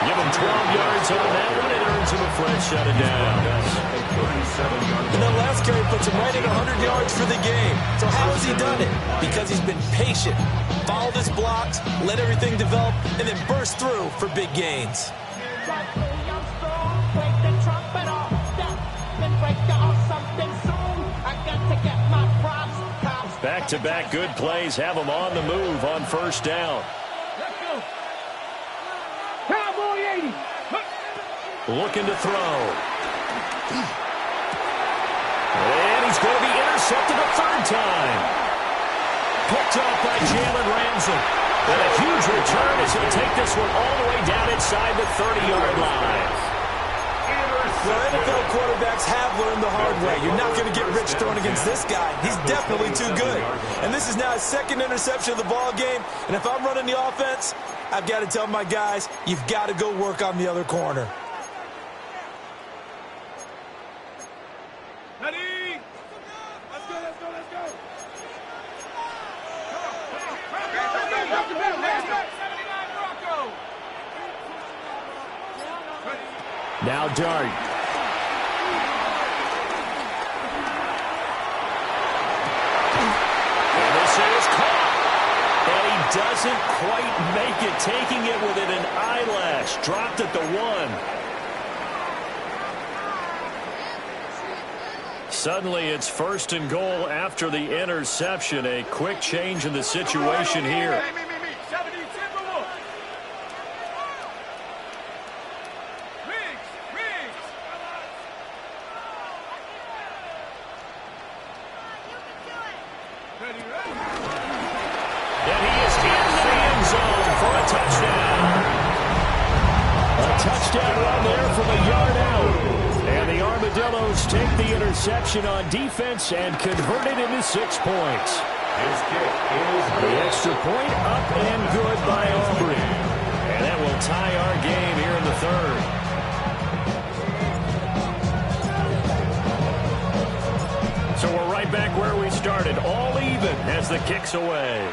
Give him 12 yards on that one. It earns him a fresh shut it down. And that last carry puts him right at 100 yards for the game. So how has he done it? Because he's been patient, followed his blocks, let everything develop, and then burst through for big gains. Back-to-back good plays have him on the move on first down. Let's go. Cowboy 80. Looking to throw. And he's going to be intercepted a third time. Picked off by Jalen Ramsey. And a huge return as he'll take this one all the way down inside the 30-yard line. Well, NFL quarterbacks have learned the hard way. You're not going to get rich throwing against this guy. He's definitely too good. And this is now his second interception of the ball game. And if I'm running the offense, I've got to tell my guys, you've got to go work on the other corner. Ready? Let's go. Now Dart. And this is caught. And he doesn't quite make it, taking it within an eyelash. Dropped at the 1. Suddenly it's first and goal after the interception. A quick change in the situation here. And he is into the end zone for a touchdown. A touchdown run there from a yard out. And the Armadillos take the interception on defense and convert it into 6 points. His kick is The extra point up and good by Aubrey. And that will tie our game here in the third. So we're right back where we started, all even as the kick's away.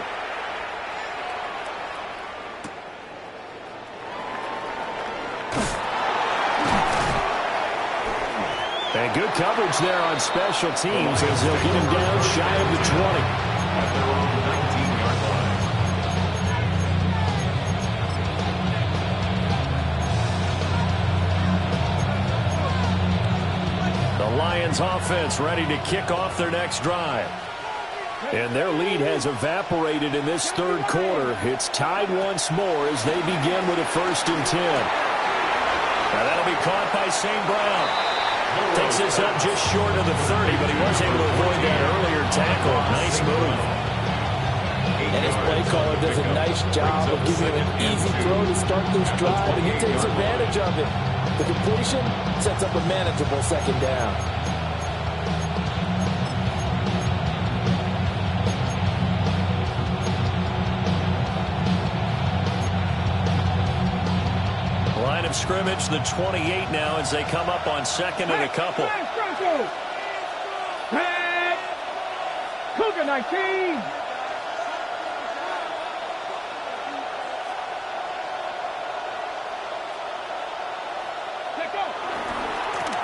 And good coverage there on special teams as they'll get him down shy of the 20. at their own 19-yard line. The Lions offense ready to kick off their next drive. And their lead has evaporated in this third quarter. It's tied once more as they begin with a 1st and 10. Now that'll be caught by St. Brown. Takes this up just short of the 30, but he was able to avoid that earlier tackle. Nice move. And his play caller does a nice job of giving him an easy throw to start this drive, and he takes advantage of it. The completion sets up a manageable 2nd down. Line of scrimmage, the 28 now as they come up on 2nd and a couple. Cougar 19.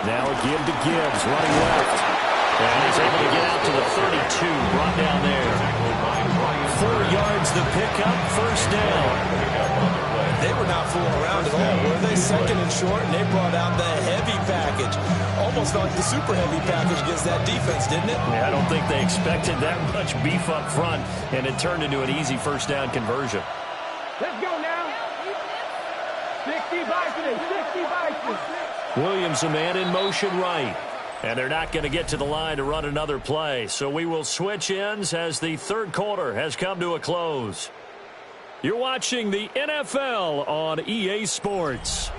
Now a give to Gibbs, running left. And he's able to get out to the 32, brought down there. 4 yards the pickup, 1st down. They were not fooling around at all, were they? 2nd and short, and they brought out the heavy package. Almost felt like the super heavy package against that defense, didn't it? Yeah, I don't think they expected that much beef up front, and it turned into an easy 1st down conversion. Let's go now. 60 Vikings, 60 Vikings. Williams, a man in motion right. And they're not going to get to the line to run another play. So we will switch ends as the third quarter has come to a close. You're watching the NFL on EA Sports.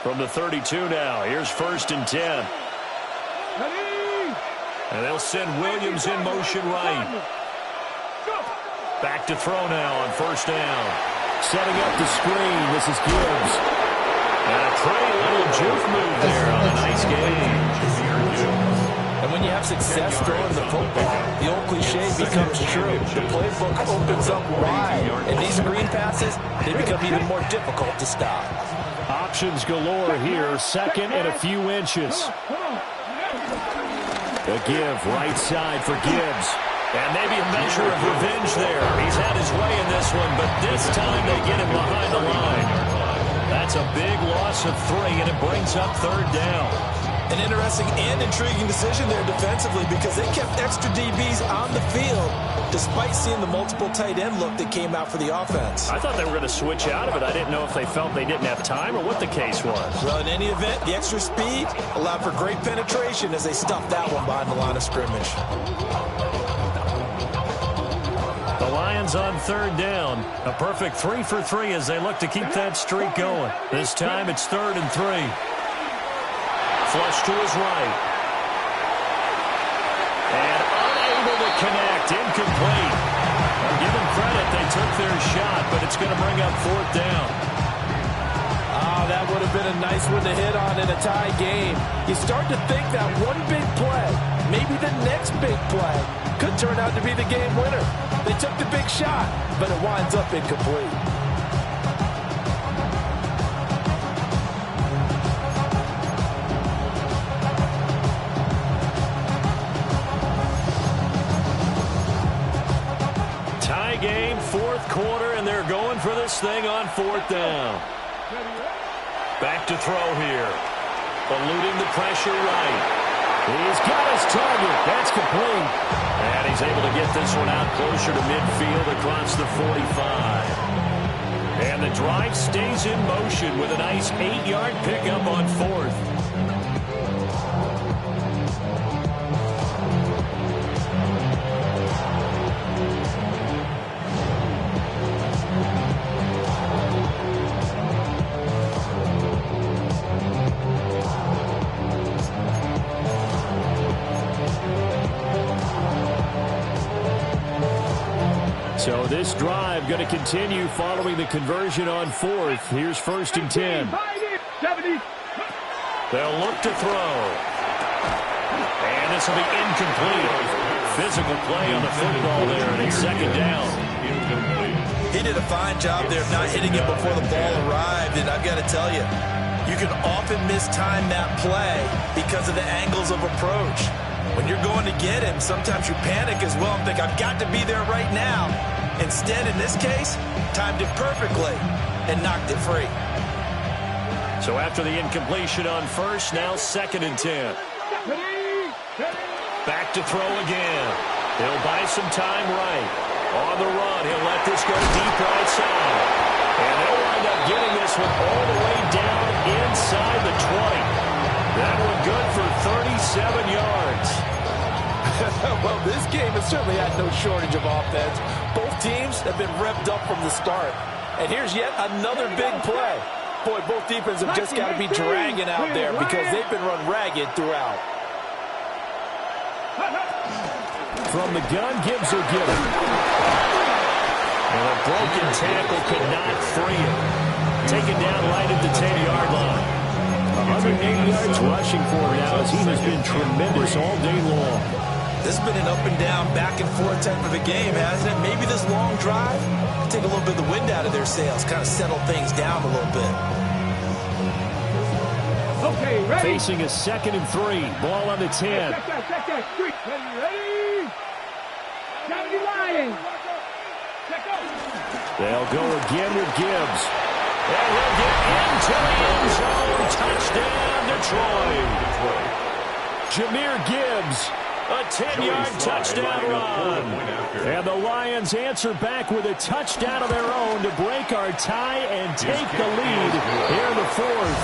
From the 32 now, here's 1st and 10. And they'll send Williams in motion right. Back to throw now on 1st down. Setting up the screen, this is Gibbs. And a pretty little juke move there on a nice game. And when you have success throwing the football, the old cliche becomes true. The playbook opens up wide, and these screen passes, they become even more difficult to stop. Options galore here, 2nd and a few inches. The give, right side for Gibbs. And maybe a measure of revenge there. He's had his way in this one, but this time they get him behind the line. That's a big loss of 3, and it brings up 3rd down. An interesting and intriguing decision there defensively because they kept extra DBs on the field despite seeing the multiple tight end look that came out for the offense. I thought they were going to switch out of it. I didn't know if they felt they didn't have time or what the case was. Well, in any event, the extra speed allowed for great penetration as they stuffed that one behind the line of scrimmage. The Lions on 3rd down. A perfect 3 for 3 as they look to keep that streak going. This time it's 3rd and 3. Flush to his right. And unable to connect. Incomplete. I'll give them credit. They took their shot, but it's going to bring up 4th down. That would have been a nice one to hit on in a tie game. You start to think that one big play, maybe the next big play, could turn out to be the game winner. They took the big shot, but it winds up incomplete. Tie game, 4th quarter, and they're going for this thing on 4th down. Back to throw here. Eluding the pressure right. He's got his target. That's complete. And he's able to get this one out closer to midfield across the 45. And the drive stays in motion with a nice 8-yard pickup on 4th. So this drive going to continue following the conversion on 4th. Here's 1st and 10. They'll look to throw. And this will be incomplete. Physical play on the football there, and it's 2nd down. He did a fine job there of not hitting it before the ball arrived, and I've got to tell you, you can often mistime that play because of the angles of approach. When you're going to get him, sometimes you panic as well and think, I've got to be there right now. Instead, in this case, timed it perfectly and knocked it free. So after the incompletion on 1st, now 2nd and 10. Back to throw again. He'll buy some time right. On the run, he'll let this go deep right side. And they'll wind up getting this one all the way down inside the 20. That one good for 37 yards. Well, this game has certainly had no shortage of offense. Both teams have been revved up from the start. And here's yet another big play. Boy, both defenses have just got to be dragging out there because they've been run ragged throughout. From the gun, Gibbs will give it. And a broken tackle could not free him. Taken down right at the 10-yard line. 180 yards rushing for him now as he has been tremendous all day long. This has been an up-and-down, back-and-forth type of a game, hasn't it? Maybe this long drive take a little bit of the wind out of their sails, kind of settle things down a little bit. Okay, ready? Facing a 2nd and 3. Ball on the 10. Check that. Ready? Down the line. Check out. They'll go again with Gibbs. And he'll get into the end zone. Touchdown, Detroit. Jameer Gibbs. A 10-yard touchdown run. And the Lions answer back with a touchdown of their own to break our tie and take the lead here in the 4th.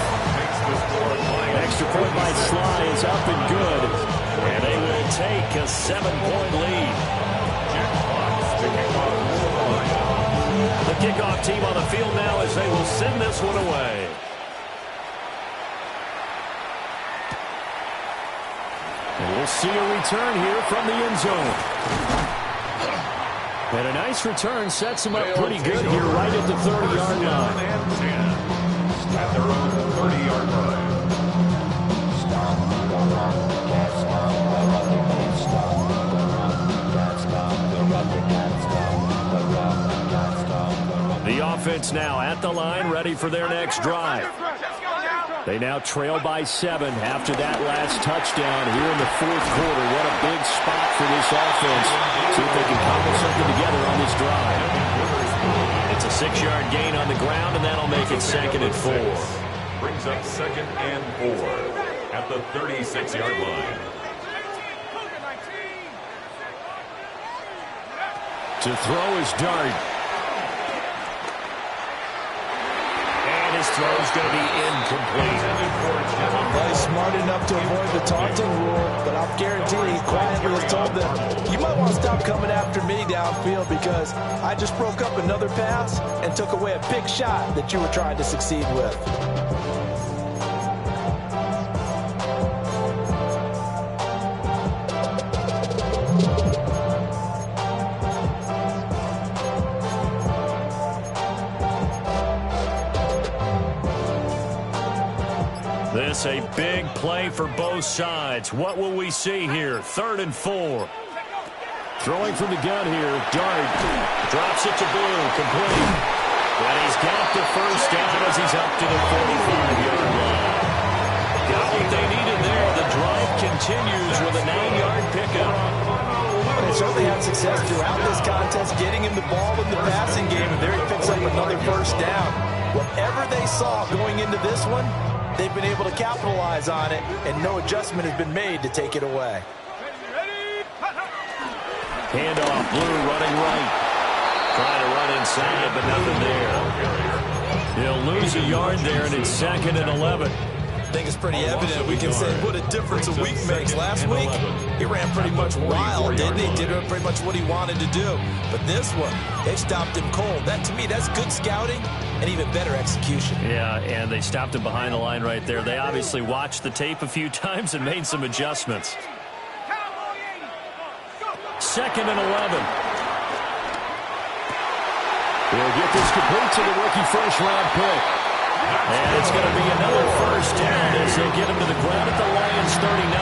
Extra point by Sly is up and good. And they will take a 7-point lead. The kickoff team on the field now as they will send this one away. And we'll see a return here from the end zone. And a nice return sets them up pretty good here right at the 30-yard line. At their own 30-yard line. The offense now at the line, ready for their next drive. They now trail by 7 after that last touchdown here in the fourth quarter. What a big spot for this offense. See if they can cobble something together on this drive. It's a 6-yard gain on the ground, and that'll make it 2nd and 4. Brings up 2nd and 4 at the 36-yard line. To throw is Dart. And his throw is going to be incomplete. Well, he's smart enough to avoid the taunting rule, but I'll guarantee he quietly has told them, you might want to stop coming after me downfield because I just broke up another pass and took away a big shot that you were trying to succeed with. This a big play for both sides. What will we see here? 3rd and 4. Throwing from the gun here. Dart drops it to Blue. Complete. And he's got the first down as he's up to the 45-yard line. Got what they needed there. The drive continues with a 9-yard pickup. They certainly had success throughout this contest, getting him the ball in the passing game, and there he picks up another first down. Whatever they saw going into this one, they've been able to capitalize on it, and no adjustment has been made to take it away. Handoff, Blue running right. Trying to run inside, but nothing there. He'll lose a yard there, and it's 2nd and 11. I think it's pretty evident. We can say what a difference a week makes. Last week, he ran pretty much wild, didn't he? Did pretty much what he wanted to do. But this one, they stopped him cold. That, to me, that's good scouting and even better execution. Yeah, and they stopped him behind the line right there. They obviously watched the tape a few times and made some adjustments. 2nd and 11. We'll get this complete to the rookie first-round pick. And it's going to be another first down as they get him to the ground at the Lions' 39.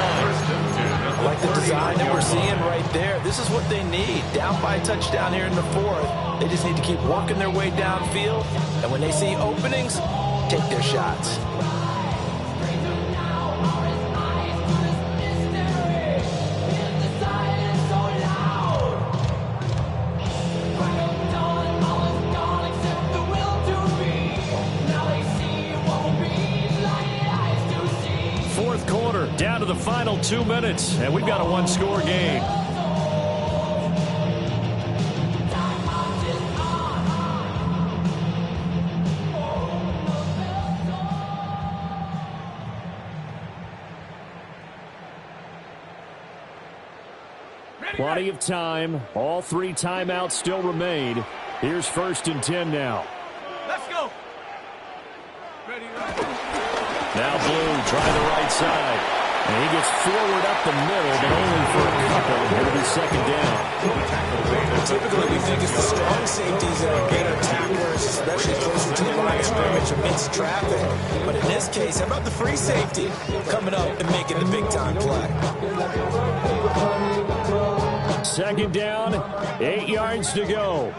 I like the design that we're seeing right there. This is what they need. Down by a touchdown here in the 4th. They just need to keep working their way downfield. And when they see openings, take their shots. Down to the final 2 minutes, and we've got a one-score game. Plenty of time. All 3 timeouts still remain. Here's 1st and 10 now. Let's go. Ready. Now Blue trying the right side. And he gets forward up the middle, but only for a couple. It'll be 2nd down. Typically, we think it's the strong safeties that are better tacklers, especially closer to the line of scrimmage amidst traffic. But in this case, how about the free safety coming up and making the big-time play? 2nd down, 8 yards to go.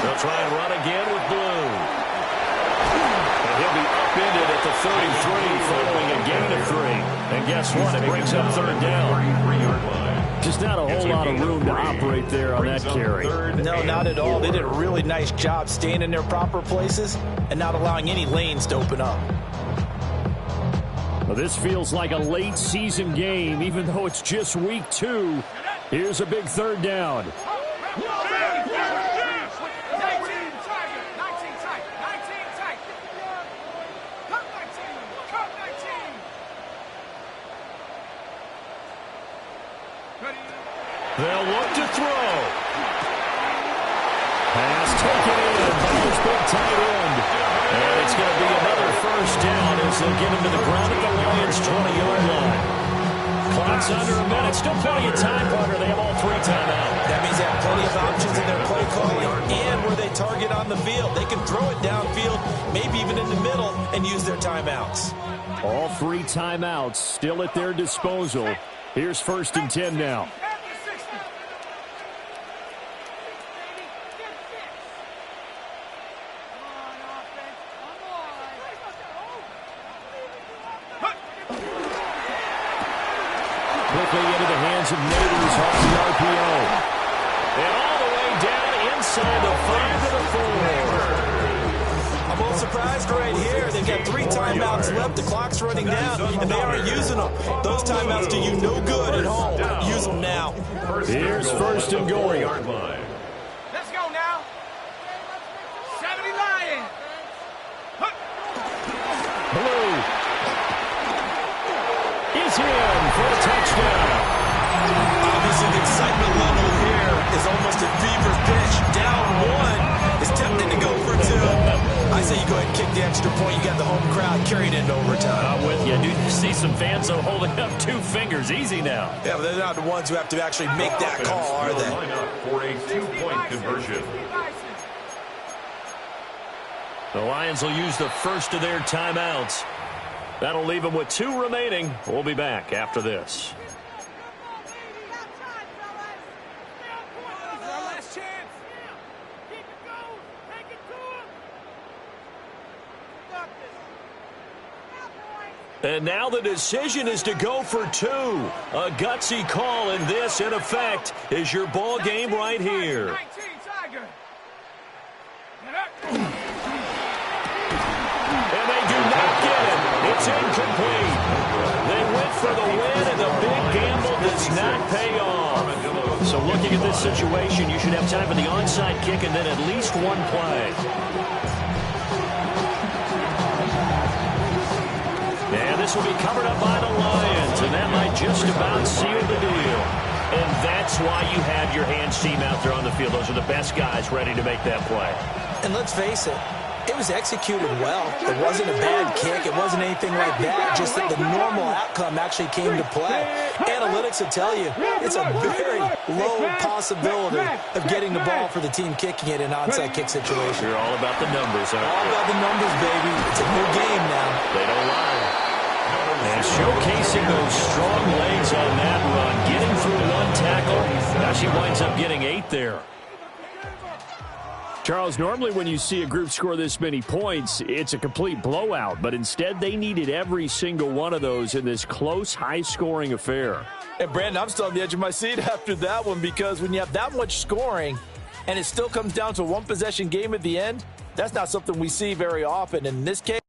They'll try and run again with Blue. And he'll be upended at the 33 following a gain of 3. And guess what? It brings up 3rd down. Just not a whole lot of room to operate there on that carry. No, not at all. They did a really nice job staying in their proper places and not allowing any lanes to open up. Well, this feels like a late season game, even though it's just week 2. Here's a big 3rd down. They'll look to throw. Pass taken in by his big tight end. And it's going to be another first down as they'll get him to the ground at the Lions' 20-yard line. Clock's under a minute. Still plenty of time, partner. They have all 3 timeouts. That means they have plenty of options in their play calling and where they target on the field. They can throw it downfield, maybe even in the middle, and use their timeouts. All 3 timeouts still at their disposal. Here's 1st and 10 now. Quickly into the hands of Natives off the RPO. And all the way down inside the 5 to the 4. I'm a little surprised right here. They've got 3 timeouts left. The clock's running down, and they aren't using them. Those timeouts do you no good at home. Use them now. Here's 1st and goal. Let's go now. 70 Lions. Blue is in for a touchdown. Obviously, the excitement level here is almost a fever pitch. Down 1 is tempting to go for 2. I say you go ahead and kick the extra point. You got the home crowd carried into overtime. I'm with you. Do you see some fans though holding up 2 fingers? Easy now. Yeah, but they're not the ones who have to actually make that call, are they? Line up for a 2-point conversion. The Lions will use the first of their timeouts. That'll leave them with 2 remaining. We'll be back after this. And now the decision is to go for 2. A gutsy call, and this, in effect, is your ball game right here. And they do not get it. It's incomplete. They went for the win, and the big gamble does not pay off. So looking at this situation, you should have time for the onside kick and then at least 1 play. And this will be covered up by the Lions, and that might just about seal the deal. And that's why you have your hands team out there on the field. Those are the best guys ready to make that play. And let's face it, it was executed well. It wasn't a bad kick. It wasn't anything like that. Just that the normal outcome actually came to play. Analytics will tell you it's a very low possibility of getting the ball for the team kicking it in an onside kick situation. You're all about the numbers, aren't you? All about the numbers, baby. It's a new game now. They don't lie. And showcasing those strong legs on that run, getting through 1 tackle. Now she winds up getting 8 there. Charles, normally when you see a group score this many points, it's a complete blowout. But instead, they needed every single one of those in this close, high-scoring affair. And, Brandon, I'm still on the edge of my seat after that one because when you have that much scoring and it still comes down to a 1-possession game at the end, that's not something we see very often. In this case,